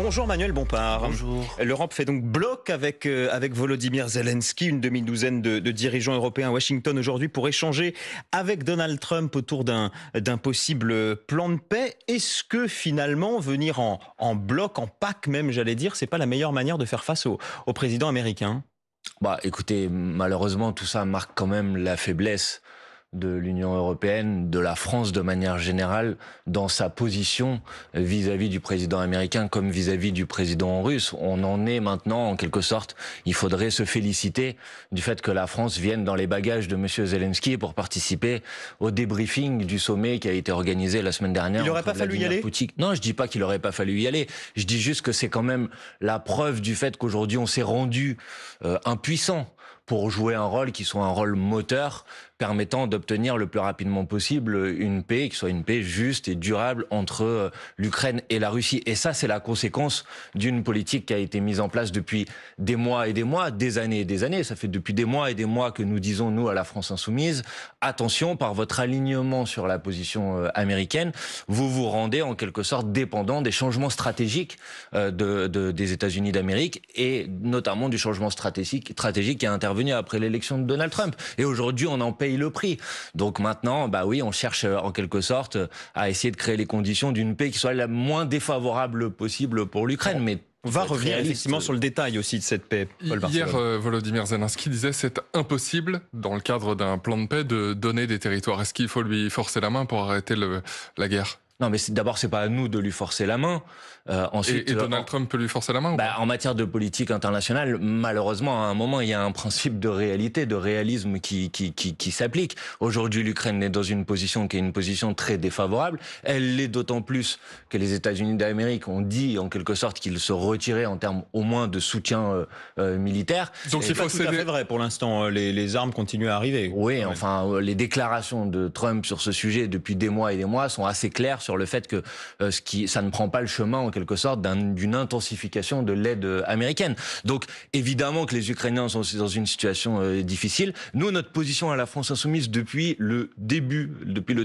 Bonjour Manuel Bompard. Bonjour. L'Europe fait donc bloc avec Volodymyr Zelensky, une demi-douzaine de dirigeants européens à Washington aujourd'hui pour échanger avec Donald Trump autour d'un possible plan de paix. Est-ce que finalement venir en bloc, en pack même, j'allais dire, c'est pas la meilleure manière de faire face au président américain ? Écoutez, malheureusement, tout ça marque quand même la faiblesse de l'Union européenne, de la France de manière générale, dans sa position vis-à-vis du président américain comme vis-à-vis du président russe. On en est maintenant, en quelque sorte, il faudrait se féliciter du fait que la France vienne dans les bagages de M. Zelensky pour participer au débriefing du sommet qui a été organisé la semaine dernière. Il n'aurait pas fallu y aller ? Non, je dis pas qu'il n'aurait pas fallu y aller. Je dis juste que c'est quand même la preuve du fait qu'aujourd'hui on s'est rendu impuissant pour jouer un rôle qui soit un rôle moteur permettant d'obtenir le plus rapidement possible une paix, qui soit une paix juste et durable entre l'Ukraine et la Russie. Et ça, c'est la conséquence d'une politique qui a été mise en place depuis des mois et des mois, des années et des années. Ça fait depuis des mois et des mois que nous disons, nous, à la France Insoumise, attention, par votre alignement sur la position américaine, vous vous rendez en quelque sorte dépendant des changements stratégiques des États-Unis d'Amérique et notamment du changement stratégique qui a intervenu après l'élection de Donald Trump. Et aujourd'hui, on en paye le prix. Donc maintenant, on cherche en quelque sorte à essayer de créer les conditions d'une paix qui soit la moins défavorable possible pour l'Ukraine. Mais on va revenir effectivement sur le détail aussi de cette paix. Hier, Volodymyr Zelensky disait c'est impossible, dans le cadre d'un plan de paix, de donner des territoires. Est-ce qu'il faut lui forcer la main pour arrêter la guerre ? Non, mais d'abord, c'est pas à nous de lui forcer la main. Ensuite, et Donald Trump peut lui forcer la main ou pas ? En matière de politique internationale, malheureusement, à un moment, il y a un principe de réalité, de réalisme qui s'applique. Aujourd'hui, l'Ukraine est dans une position qui est une position très défavorable. Elle l'est d'autant plus que les États-Unis d'Amérique ont dit, en quelque sorte, qu'ils se retiraient en termes au moins de soutien militaire. Donc c'est pas tout à fait vrai pour l'instant. Les armes continuent à arriver. Oui, enfin, les déclarations de Trump sur ce sujet depuis des mois et des mois sont assez claires sur le fait que ça ne prend pas le chemin en quelque sorte d'une intensification de l'aide américaine. Donc évidemment que les Ukrainiens sont dans une situation difficile. Nous, notre position à la France Insoumise depuis le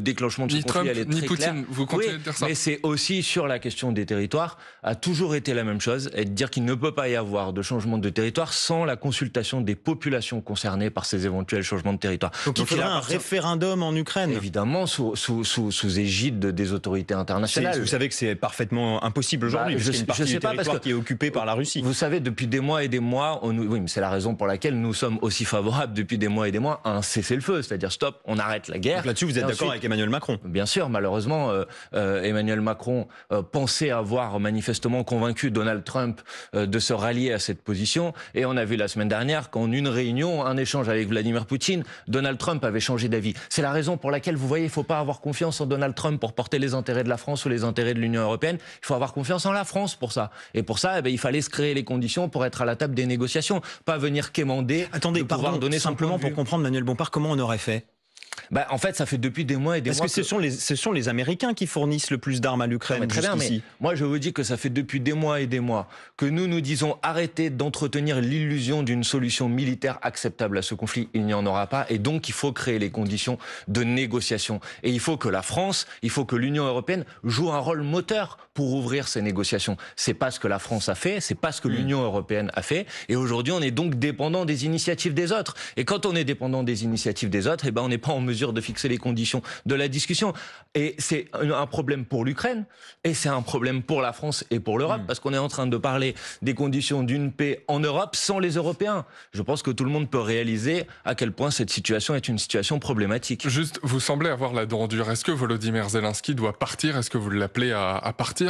déclenchement de ce conflit, elle est très claire. Vous continuez de dire ça. Mais c'est aussi sur la question des territoires, a toujours été la même chose, et de dire qu'il ne peut pas y avoir de changement de territoire sans la consultation des populations concernées par ces éventuels changements de territoire. Donc il faudra un référendum en Ukraine. Évidemment, sous égide des autorités internationales. Vous savez que c'est parfaitement impossible aujourd'hui, parce qu'il y a une partie du territoire qui est occupée par la Russie. Vous savez, depuis des mois et des mois, oui, mais c'est la raison pour laquelle nous sommes aussi favorables depuis des mois et des mois à un cessez-le-feu, c'est-à-dire stop, on arrête la guerre. Donc là-dessus, vous êtes d'accord avec Emmanuel Macron ? Bien sûr, malheureusement, Emmanuel Macron pensait avoir manifestement convaincu Donald Trump de se rallier à cette position, et on a vu la semaine dernière qu'en une réunion, un échange avec Vladimir Poutine, Donald Trump avait changé d'avis. C'est la raison pour laquelle, vous voyez, il ne faut pas avoir confiance en Donald Trump pour porter les intérêts de la France ou les intérêts de l'Union européenne. Il faut avoir confiance en la France pour ça. Et pour ça, il fallait se créer les conditions pour être à la table des négociations, pas venir quémander. Attendez, donner simplement pour comprendre, Manuel Bompard, comment on aurait fait ? En fait, ça fait depuis des mois et des mois. Parce que ce sont les Américains qui fournissent le plus d'armes à l'Ukraine. Très bien, mais moi je vous dis que ça fait depuis des mois et des mois que nous disons arrêtez d'entretenir l'illusion d'une solution militaire acceptable à ce conflit. Il n'y en aura pas, et donc il faut créer les conditions de négociation. Et il faut que la France, il faut que l'Union européenne joue un rôle moteur pour ouvrir ces négociations. C'est pas ce que la France a fait, c'est pas ce que l'Union européenne a fait. Et aujourd'hui, on est donc dépendant des initiatives des autres. Et quand on est dépendant des initiatives des autres, on n'est pas en mesure de fixer les conditions de la discussion. Et c'est un problème pour l'Ukraine, et c'est un problème pour la France et pour l'Europe, parce qu'on est en train de parler des conditions d'une paix en Europe sans les Européens. Je pense que tout le monde peut réaliser à quel point cette situation est une situation problématique. Juste, vous semblez avoir la dent dure. Est-ce que Volodymyr Zelensky doit partir ? Est-ce que vous l'appelez à partir ?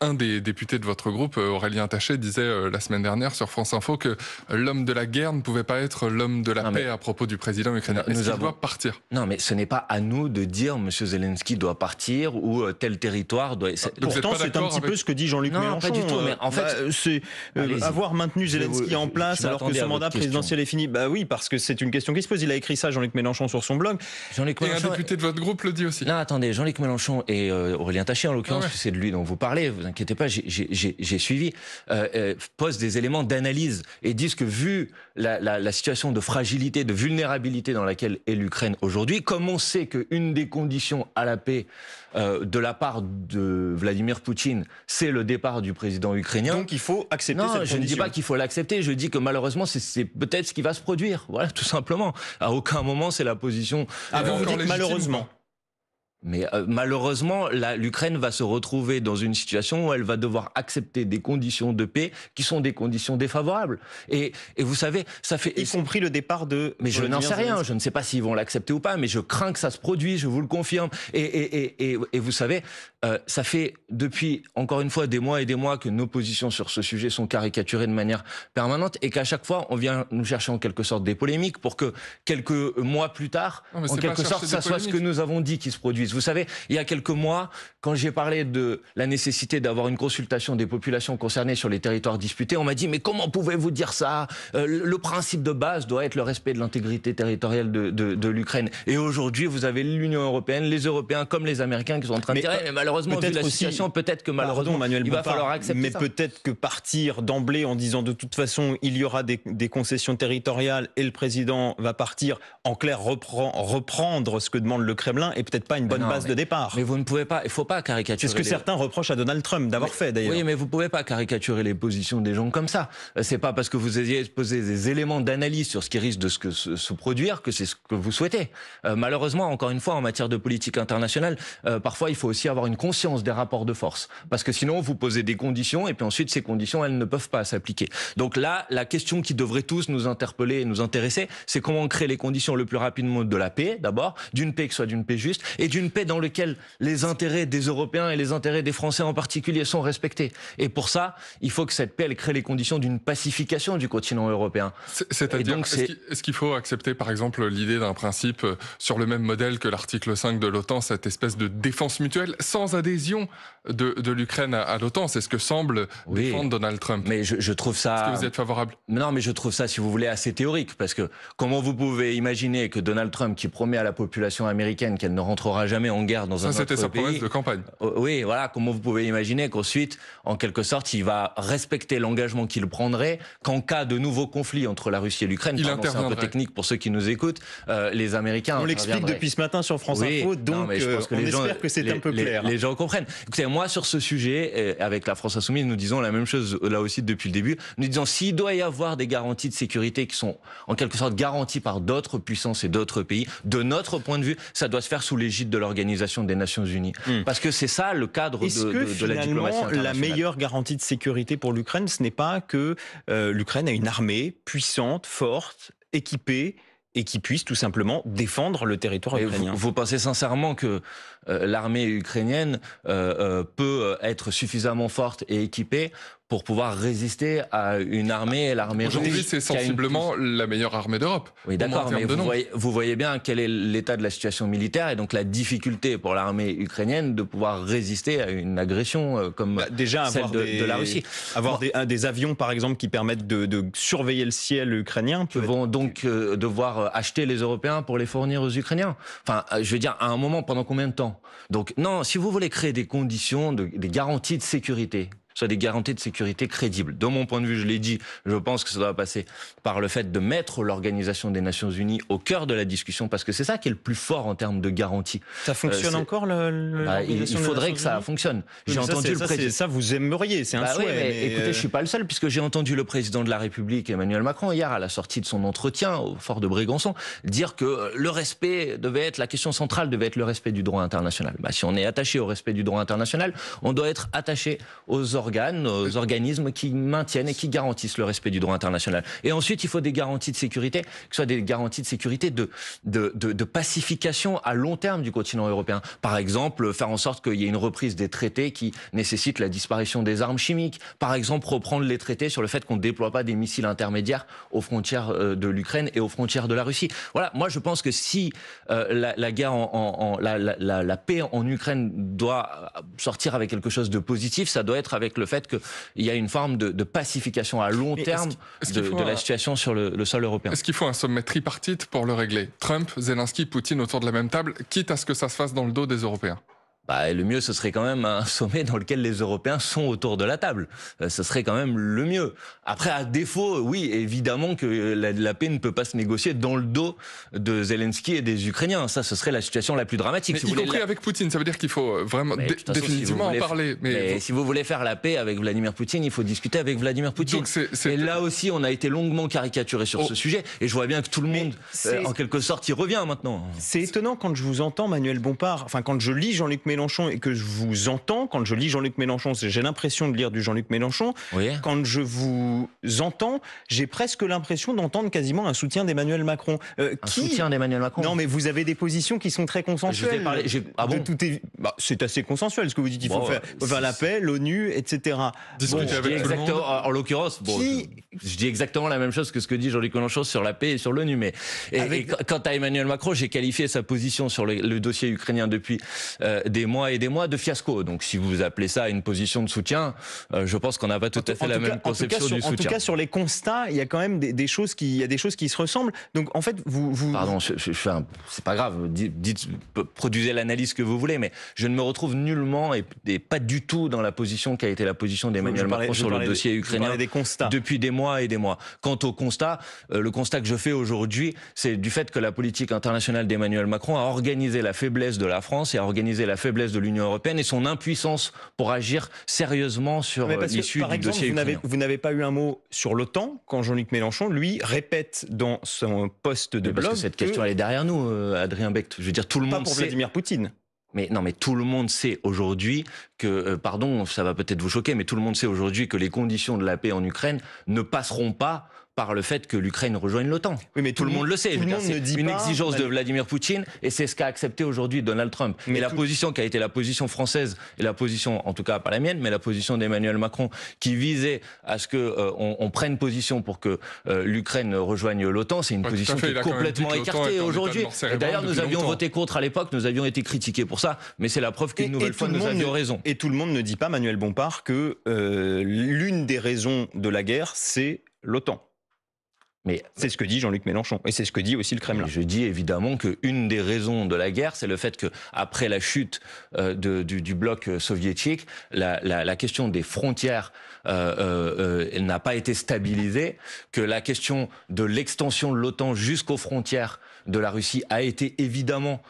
Un des députés de votre groupe, Aurélien Taché, disait la semaine dernière sur France Info que l'homme de la guerre ne pouvait pas être l'homme de la paix à propos du président ukrainien. Est-ce qu'il doit partir ? Non, mais ce n'est pas à nous de dire M. Zelensky doit partir ou tel territoire doit... Pourtant, c'est un petit peu ce que dit Jean-Luc Mélenchon. Non, pas du tout, mais en fait... c'est avoir maintenu Zelensky en place alors que son mandat présidentiel est fini. Oui, parce que c'est une question qui se pose. Il a écrit ça, Jean-Luc Mélenchon, sur son blog. Et un député de votre groupe le dit aussi. Non, attendez, Jean-Luc Mélenchon et Aurélien Taché, en l'occurrence, c'est de lui dont vous parlez, vous inquiétez pas, j'ai suivi, posent des éléments d'analyse et disent que vu la situation de fragilité, de vulnérabilité dans laquelle est l'Ukraine aujourd'hui, aujourd'hui. Comme on sait qu'une des conditions à la paix de la part de Vladimir Poutine, c'est le départ du président ukrainien. Donc il faut accepter cette condition. Non, je ne dis pas qu'il faut l'accepter, je dis que malheureusement c'est peut-être ce qui va se produire. Voilà, tout simplement. À aucun moment c'est la position... Vous dites malheureusement. Mais malheureusement, l'Ukraine va se retrouver dans une situation où elle va devoir accepter des conditions de paix qui sont des conditions défavorables. Et vous savez, ça fait... Y compris le départ de... Mais je n'en sais rien, je ne sais pas s'ils vont l'accepter ou pas, mais je crains que ça se produise, je vous le confirme. Et vous savez, ça fait depuis, encore une fois, des mois et des mois que nos positions sur ce sujet sont caricaturées de manière permanente et qu'à chaque fois, on vient nous chercher en quelque sorte des polémiques pour que quelques mois plus tard, en quelque sorte, ça soit ce que nous avons dit qui se produise. Vous savez, il y a quelques mois, quand j'ai parlé de la nécessité d'avoir une consultation des populations concernées sur les territoires disputés, on m'a dit « Mais comment pouvez-vous dire ça ? Le principe de base doit être le respect de l'intégrité territoriale de l'Ukraine. » Et aujourd'hui, vous avez l'Union européenne, les Européens comme les Américains qui sont en train de tirer. Mais malheureusement, vu la situation, peut-être que malheureusement, il va falloir accepter ça. Mais peut-être que partir d'emblée en disant de toute façon, il y aura des concessions territoriales et le président va partir, en clair, reprendre ce que demande le Kremlin est peut-être pas une bonne base de départ. Mais vous ne pouvez pas, il ne faut pas caricaturer. C'est ce que certains reprochent à Donald Trump d'avoir fait d'ailleurs. Oui, mais vous ne pouvez pas caricaturer les positions des gens comme ça. C'est pas parce que vous ayez posé des éléments d'analyse sur ce qui risque de se produire que c'est ce que vous souhaitez. Malheureusement, encore une fois, en matière de politique internationale, parfois il faut aussi avoir une conscience des rapports de force. Parce que sinon, vous posez des conditions et puis ensuite ces conditions, elles ne peuvent pas s'appliquer. Donc là, la question qui devrait tous nous interpeller et nous intéresser, c'est comment créer les conditions le plus rapidement de la paix, d'abord, d'une paix qui soit d'une paix juste et d'une paix dans laquelle les intérêts des Européens et les intérêts des Français en particulier sont respectés. Et pour ça, il faut que cette paix, elle crée les conditions d'une pacification du continent européen. C'est-à-dire, est-ce qu'il faut accepter, par exemple, l'idée d'un principe sur le même modèle que l'article 5 de l'OTAN, cette espèce de défense mutuelle, sans adhésion de l'Ukraine à l'OTAN? C'est ce que semble défendre Donald Trump. Mais je trouve ça... Est-ce que vous êtes favorable? Non, mais je trouve ça, si vous voulez, assez théorique. Parce que comment vous pouvez imaginer que Donald Trump, qui promet à la population américaine qu'elle ne rentrera jamais en guerre dans un autre pays... Ça, c'était sa promesse de campagne. Oui, voilà. Comment vous pouvez imaginer qu'ensuite, en quelque sorte, il va respecter l'engagement qu'il prendrait qu'en cas de nouveau conflit entre la Russie et l'Ukraine, c'est un peu technique pour ceux qui nous écoutent, les Américains... On l'explique depuis ce matin sur France Info, donc je pense que on espère que c'est un peu clair. Les gens comprennent. Écoutez, moi, sur ce sujet, avec la France Insoumise, nous disons la même chose là aussi depuis le début. Nous disons, s'il doit y avoir des garanties de sécurité qui sont en quelque sorte garanties par d'autres puissances et d'autres pays, de notre point de vue, ça doit se faire sous l'égide de l'Organisation des Nations Unies. Parce que c'est ça le cadre de la diplomatie internationale. La meilleure garantie de sécurité pour l'Ukraine, ce n'est pas que l'Ukraine a une armée puissante, forte, équipée, et qui puisse tout simplement défendre le territoire ukrainien. Vous pensez sincèrement que l'armée ukrainienne peut être suffisamment forte et équipée pour pouvoir résister à une armée et l'armée russe? Aujourd'hui, c'est sensiblement la meilleure armée d'Europe. Oui, d'accord, mais vous voyez bien quel est l'état de la situation militaire et donc la difficulté pour l'armée ukrainienne de pouvoir résister à une agression comme celle de la Russie. Avoir des avions, par exemple, qui permettent de surveiller le ciel ukrainien. Vont donc devoir acheter les Européens pour les fournir aux Ukrainiens. Enfin, je veux dire, à un moment, pendant combien de temps? Donc, non, si vous voulez créer des conditions, des garanties de sécurité, soit des garanties de sécurité crédibles. De mon point de vue, je l'ai dit, je pense que ça doit passer par le fait de mettre l'Organisation des Nations Unies au cœur de la discussion, parce que c'est ça qui est le plus fort en termes de garantie. Ça fonctionne encore il faudrait que ça fonctionne. J'ai entendu le président. Ça, vous aimeriez, c'est un souhait. Oui, mais écoutez, je suis pas le seul, puisque j'ai entendu le président de la République, Emmanuel Macron, hier à la sortie de son entretien au fort de Brégançon, dire que le respect devait être, la question centrale devait être le respect du droit international. Si on est attaché au respect du droit international, on doit être attaché aux organismes qui maintiennent et qui garantissent le respect du droit international. Et ensuite, il faut des garanties de sécurité, que ce soit des garanties de sécurité de pacification à long terme du continent européen. Par exemple, faire en sorte qu'il y ait une reprise des traités qui nécessitent la disparition des armes chimiques. Par exemple, reprendre les traités sur le fait qu'on ne déploie pas des missiles intermédiaires aux frontières de l'Ukraine et aux frontières de la Russie. Voilà, moi je pense que si la guerre, la paix en Ukraine doit sortir avec quelque chose de positif, ça doit être avec le fait qu'il y a une forme de pacification à long terme de la situation sur le sol européen. Est-ce qu'il faut un sommet tripartite pour le régler? Trump, Zelensky, Poutine autour de la même table, quitte à ce que ça se fasse dans le dos des Européens? Le mieux, ce serait quand même un sommet dans lequel les Européens sont autour de la table. Ce serait quand même le mieux. Après, à défaut, oui, évidemment que la paix ne peut pas se négocier dans le dos de Zelensky et des Ukrainiens. Ça, ce serait la situation la plus dramatique. Mais y compris avec Poutine, ça veut dire qu'il faut vraiment définitivement en parler. Mais si vous voulez faire la paix avec Vladimir Poutine, il faut discuter avec Vladimir Poutine. Donc et là aussi, on a été longuement caricaturé sur ce sujet. Et je vois bien que tout le monde, en quelque sorte, y revient maintenant. C'est étonnant quand je vous entends, Manuel Bompard, enfin quand je lis Jean-Luc Mélenchon et que je vous entends, quand je lis Jean-Luc Mélenchon, j'ai l'impression de lire du Jean-Luc Mélenchon. Oui. Quand je vous entends, j'ai presque l'impression d'entendre quasiment un soutien d'Emmanuel Macron. Soutien d'Emmanuel Macron? Non, mais vous avez des positions qui sont très consensuelles. Ah bon? C'est assez consensuel ce que vous dites. Il faut faire la paix, l'ONU, etc. Discuter avec tout le monde. En l'occurrence, je dis exactement la même chose que ce que dit Jean-Luc Mélenchon sur la paix et sur l'ONU. Mais quant à Emmanuel Macron, j'ai qualifié sa position sur le dossier ukrainien depuis des mois et des mois de fiasco. Donc si vous appelez ça une position de soutien, je pense qu'on n'a pas tout à fait la même conception du soutien. En tout cas, sur les constats, il y a quand même des choses qui se ressemblent. Donc en fait, vous... Pardon, c'est pas grave, produisez l'analyse que vous voulez, mais je ne me retrouve nullement et pas du tout dans la position qui a été la position d'Emmanuel Macron sur le dossier ukrainien depuis des mois et des mois. Quant au constat, le constat que je fais aujourd'hui, c'est du fait que la politique internationale d'Emmanuel Macron a organisé la faiblesse de la France et a organisé la faiblesse de l'Union européenne et son impuissance pour agir sérieusement sur l'issue du dossier ukrainien. Vous n'avez pas eu un mot sur l'OTAN quand Jean-Luc Mélenchon, lui, répète dans son poste de blog... Parce que cette question, elle est derrière nous, Adrien Becht. Je veux dire, tout le monde pas pour Vladimir Poutine. Mais tout le monde sait aujourd'hui que, pardon, ça va peut-être vous choquer, mais tout le monde sait aujourd'hui que les conditions de la paix en Ukraine ne passeront pas par le fait que l'Ukraine rejoigne l'OTAN. Oui, mais tout le monde le sait. C'est une exigence de Vladimir Poutine et c'est ce qu'a accepté aujourd'hui Donald Trump. Mais la position qui a été la position française et la position, en tout cas pas la mienne, mais la position d'Emmanuel Macron qui visait à ce que on prenne position pour que l'Ukraine rejoigne l'OTAN, c'est une position qui est complètement écartée aujourd'hui. D'ailleurs, nous avions voté contre à l'époque, nous avions été critiqués pour ça, mais c'est la preuve qu'une nouvelle fois nous avions raison. Et tout le monde ne dit pas, Manuel Bompard, que l'une des raisons de la guerre, c'est l'OTAN. Mais c'est ce que dit Jean-Luc Mélenchon et c'est ce que dit aussi le Kremlin. Je dis évidemment qu'une des raisons de la guerre, c'est le fait que après la chute du bloc soviétique, la question des frontières elle n'a pas été stabilisée, que la question de l'extension de l'OTAN jusqu'aux frontières de la Russie a été évidemment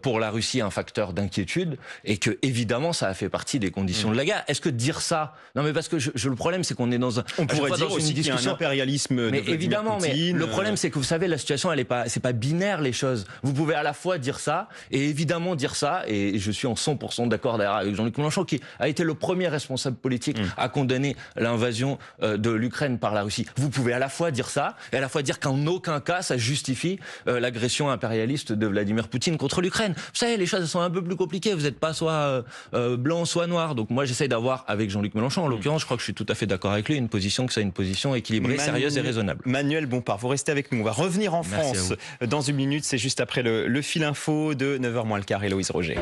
pour la Russie un facteur d'inquiétude et que évidemment ça a fait partie des conditions de la guerre. Est-ce que dire ça? Non, mais parce que le problème c'est qu'on est dans un... On pourrait dire aussi qu'il y a un impérialisme. Mais évidemment, mais le problème c'est que vous savez la situation c'est pas binaire les choses. Vous pouvez à la fois dire ça et évidemment dire ça, et je suis en 100% d'accord d'ailleurs avec Jean-Luc Mélenchon qui a été le premier responsable politique à condamner l'invasion de l'Ukraine par la Russie. Vous pouvez à la fois dire ça et à la fois dire qu'en aucun cas ça justifie l'agression impérialiste de Vladimir Poutine contre l'Ukraine. Vous savez, les choses sont un peu plus compliquées. Vous n'êtes pas soit blanc, soit noir. Donc moi, j'essaie d'avoir, avec Jean-Luc Mélenchon, en l'occurrence, je crois que je suis tout à fait d'accord avec lui, une position équilibrée, sérieuse et raisonnable. Manuel Bompard, vous restez avec nous. On va revenir en France dans une minute. C'est juste après le fil info de 9h moins le quart. Héloïse Roger.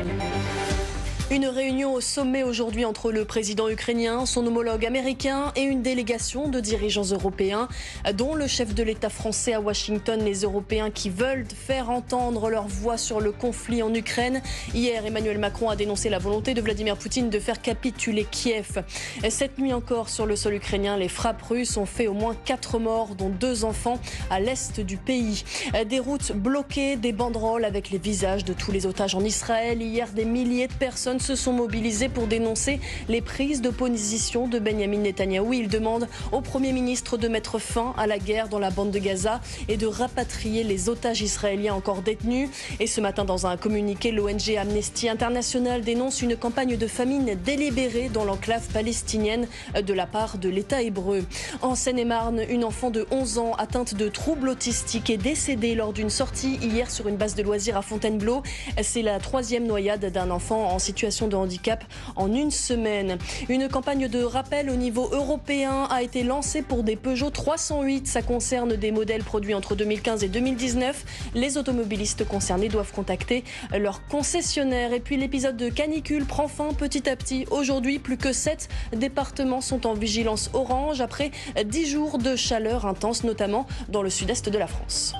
Une réunion au sommet aujourd'hui entre le président ukrainien, son homologue américain et une délégation de dirigeants européens, dont le chef de l'État français à Washington. Les Européens qui veulent faire entendre leur voix sur le conflit en Ukraine. Hier, Emmanuel Macron a dénoncé la volonté de Vladimir Poutine de faire capituler Kiev. Cette nuit encore, sur le sol ukrainien, les frappes russes ont fait au moins 4 morts, dont 2 enfants à l'est du pays. Des routes bloquées, des banderoles avec les visages de tous les otages en Israël. Hier, des milliers de personnes se sont mobilisés pour dénoncer les prises de position de Benyamin Netanyahou. Il demande au Premier ministre de mettre fin à la guerre dans la bande de Gaza et de rapatrier les otages israéliens encore détenus. Et ce matin, dans un communiqué, l'ONG Amnesty International dénonce une campagne de famine délibérée dans l'enclave palestinienne de la part de l'État hébreu. En Seine-et-Marne, une enfant de 11 ans atteinte de troubles autistiques est décédée lors d'une sortie hier sur une base de loisirs à Fontainebleau. C'est la 3e noyade d'un enfant en situation de handicap en une semaine. Une campagne de rappel au niveau européen a été lancée pour des Peugeot 308. Ça concerne des modèles produits entre 2015 et 2019. Les automobilistes concernés doivent contacter leur concessionnaire. Et puis l'épisode de canicule prend fin petit à petit. Aujourd'hui, plus que 7 départements sont en vigilance orange après 10 jours de chaleur intense, notamment dans le sud-est de la France.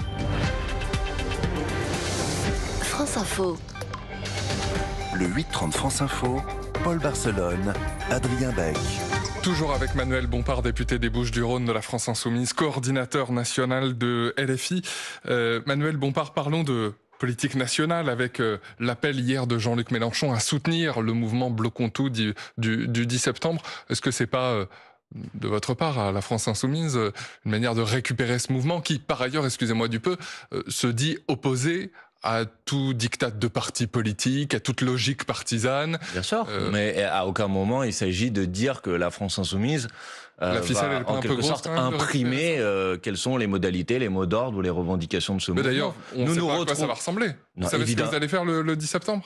France Info. Le 8-30 France Info, Paul Barcelone, Adrien Beck. Toujours avec Manuel Bompard, député des Bouches-du-Rhône de la France Insoumise, coordinateur national de LFI. Manuel Bompard, parlons de politique nationale avec l'appel hier de Jean-Luc Mélenchon à soutenir le mouvement Bloquons tout du 10 septembre. Est-ce que c'est pas de votre part, à la France Insoumise, une manière de récupérer ce mouvement qui, par ailleurs, excusez-moi du peu, se dit opposé à tout diktat de parti politique, à toute logique partisane. Bien sûr, mais à aucun moment il s'agit de dire que la France Insoumise la ficelle, va elle est pas en un peu quelque grosse, sorte quand même, imprimer quelles sont les modalités, les mots d'ordre ou les revendications de ce Mais mouvement. d'ailleurs, on ne sait pas à quoi ça va ressembler. Vous savez ce que vous allez faire le 10 septembre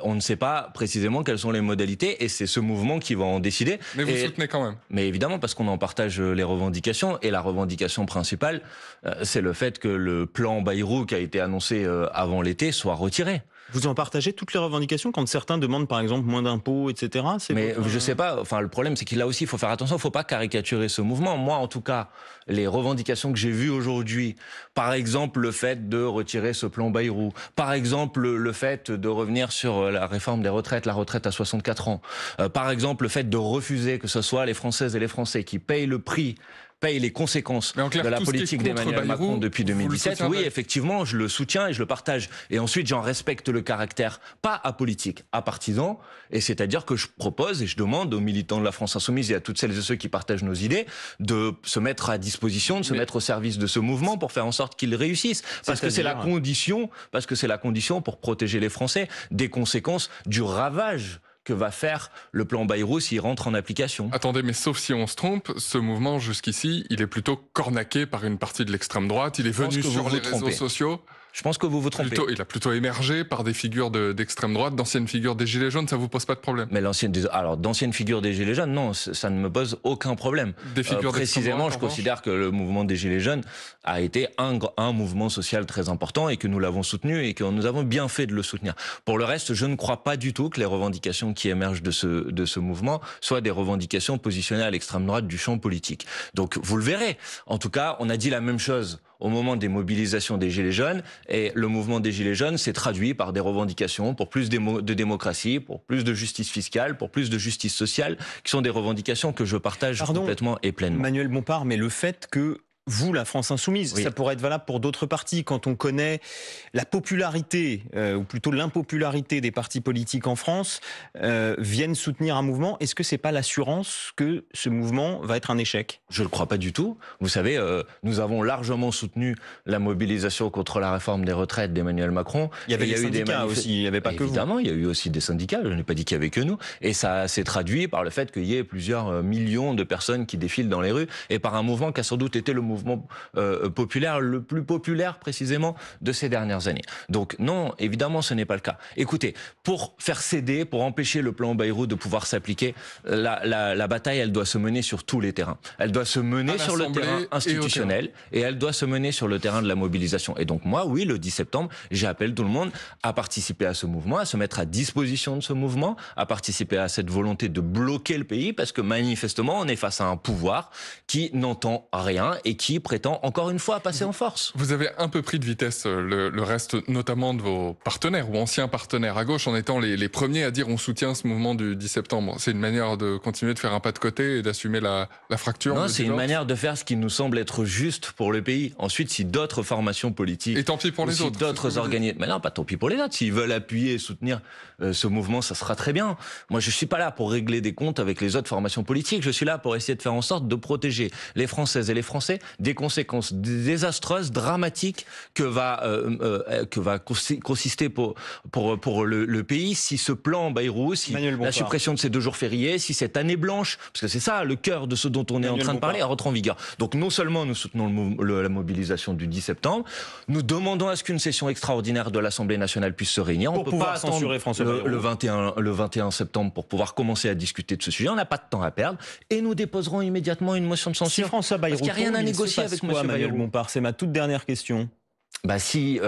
On ne sait pas précisément quelles sont les modalités et c'est ce mouvement qui va en décider. Mais vous soutenez quand même. Mais évidemment, parce qu'on en partage les revendications. Et la revendication principale, c'est le fait que le plan Bayrou qui a été annoncé avant l'été soit retiré. Vous en partagez toutes les revendications quand certains demandent par exemple moins d'impôts, etc. Mais je sais pas, enfin le problème c'est qu'il là aussi il faut faire attention, il faut pas caricaturer ce mouvement. Moi en tout cas, les revendications que j'ai vues aujourd'hui, par exemple le fait de retirer ce plan Bayrou, par exemple le fait de revenir sur la réforme des retraites, la retraite à 64 ans, par exemple le fait de refuser que ce soit les Françaises et les Français qui payent le prix, paye les conséquences clair, de la politique d'Emmanuel Macron depuis 2017. Oui, effectivement, je le soutiens et je le partage. Et ensuite, j'en respecte le caractère, pas apolitique, apartisan. Et c'est-à-dire que je propose et je demande aux militants de la France Insoumise et à toutes celles et ceux qui partagent nos idées de se mettre à disposition, de se mettre au service de ce mouvement pour faire en sorte qu'il réussisse. Parce que c'est la condition pour protéger les Français des conséquences du ravage que va faire le plan Bayrou s'il rentre en application. Attendez, mais sauf si on se trompe, ce mouvement jusqu'ici, il est plutôt cornaqué par une partie de l'extrême droite, il est venu sur les réseaux sociaux. Je pense que vous vous trompez. Il a plutôt émergé par des figures d'extrême droite, d'anciennes figures des Gilets jaunes, ça vous pose pas de problème? Mais d'anciennes figures des Gilets jaunes, non, ça ne me pose aucun problème. Des figures précisément, je considère que le mouvement des Gilets jaunes a été un mouvement social très important et que nous l'avons soutenu et que nous avons bien fait de le soutenir. Pour le reste, je ne crois pas du tout que les revendications qui émergent de ce mouvement soient des revendications positionnées à l'extrême droite du champ politique. Donc, vous le verrez. En tout cas, on a dit la même chose au moment des mobilisations des Gilets jaunes, et le mouvement des Gilets jaunes s'est traduit par des revendications pour plus de démocratie, pour plus de justice fiscale, pour plus de justice sociale, qui sont des revendications que je partage complètement et pleinement. Manuel Bompard, mais le fait que vous, la France Insoumise, ça pourrait être valable pour d'autres partis. Quand on connaît la popularité, ou plutôt l'impopularité des partis politiques en France, viennent soutenir un mouvement. Est-ce que c'est pas l'assurance que ce mouvement va être un échec? Je ne le crois pas du tout. Vous savez, nous avons largement soutenu la mobilisation contre la réforme des retraites d'Emmanuel Macron. Il y avait des syndicats aussi, il n'y avait pas que vous. Évidemment, il y a eu aussi des syndicats, je n'ai pas dit qu'il n'y avait que nous. Et ça s'est traduit par le fait qu'il y ait plusieurs millions de personnes qui défilent dans les rues, et par un mouvement qui a sans doute été le mouvement populaire, le plus populaire précisément de ces dernières années. Donc non, évidemment ce n'est pas le cas. Écoutez, pour faire céder, pour empêcher le plan Bayrou de pouvoir s'appliquer, la bataille elle doit se mener sur tous les terrains. Elle doit se mener sur le terrain institutionnel et elle doit se mener sur le terrain de la mobilisation. Et donc moi, oui, le 10 septembre, j'appelle tout le monde à participer à ce mouvement, à se mettre à disposition de ce mouvement, à participer à cette volonté de bloquer le pays parce que manifestement on est face à un pouvoir qui n'entend rien et qui prétend encore une fois passer en force. Vous avez un peu pris de vitesse le reste, notamment de vos partenaires ou anciens partenaires à gauche, en étant les premiers à dire on soutient ce mouvement du 10 septembre. C'est une manière de continuer de faire un pas de côté et d'assumer la fracture. Non, c'est une manière de faire ce qui nous semble être juste pour le pays. Ensuite, si d'autres formations politiques... Et tant pis pour les autres. Si d'autres organismes... Mais non, pas tant pis pour les autres. S'ils veulent appuyer et soutenir ce mouvement, ça sera très bien. Moi, je suis pas là pour régler des comptes avec les autres formations politiques. Je suis là pour essayer de faire en sorte de protéger les Françaises et les Français des conséquences désastreuses, dramatiques que va consister pour le pays si ce plan Bayrou, si la suppression de ces 2 jours fériés, si cette année blanche, parce que c'est ça le cœur de ce dont on est en train de parler, rentre en vigueur. Donc non seulement nous soutenons la mobilisation du 10 septembre, nous demandons à ce qu'une session extraordinaire de l'Assemblée nationale puisse se réunir. On ne peut pas attendre le 21 septembre pour pouvoir commencer à discuter de ce sujet. On n'a pas de temps à perdre et nous déposerons immédiatement une motion de censure. Si François Bayrou, parce qu'il n'y a rien à négocier avec M. Manuel Bompard, c'est ma toute dernière question. Si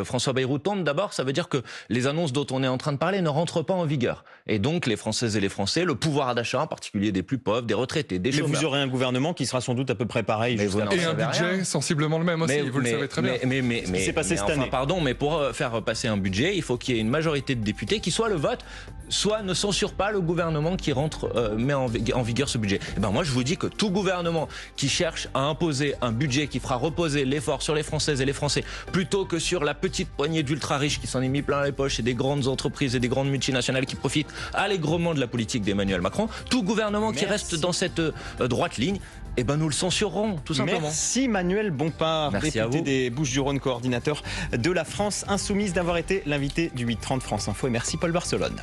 François Bayrou tombe, d'abord, ça veut dire que les annonces dont on est en train de parler ne rentrent pas en vigueur. Et donc, les Françaises et les Français, le pouvoir d'achat, en particulier des plus pauvres, des retraités, des chômeurs. Mais vous aurez un gouvernement qui sera sans doute à peu près pareil. Et un budget sensiblement le même aussi, vous le savez très bien. Ce qui s'est passé cette année. Pardon, mais pour faire passer un budget, il faut qu'il y ait une majorité de députés qui soit le vote, soit ne censure pas le gouvernement qui met en vigueur ce budget. Et moi, je vous dis que tout gouvernement qui cherche à imposer un budget qui fera reposer l'effort sur les Françaises et les Français, plutôt que sur la petite poignée d'ultra riches qui s'en est mis plein les poches et des grandes entreprises et des grandes multinationales qui profitent allègrement de la politique d'Emmanuel Macron, tout gouvernement qui reste dans cette droite ligne, nous le censurerons, tout simplement. Merci Manuel Bompard, député des Bouches-du-Rhône, coordinateur de la France Insoumise, d'avoir été l'invité du 8h30 France Info. Et merci Paul Barcelone.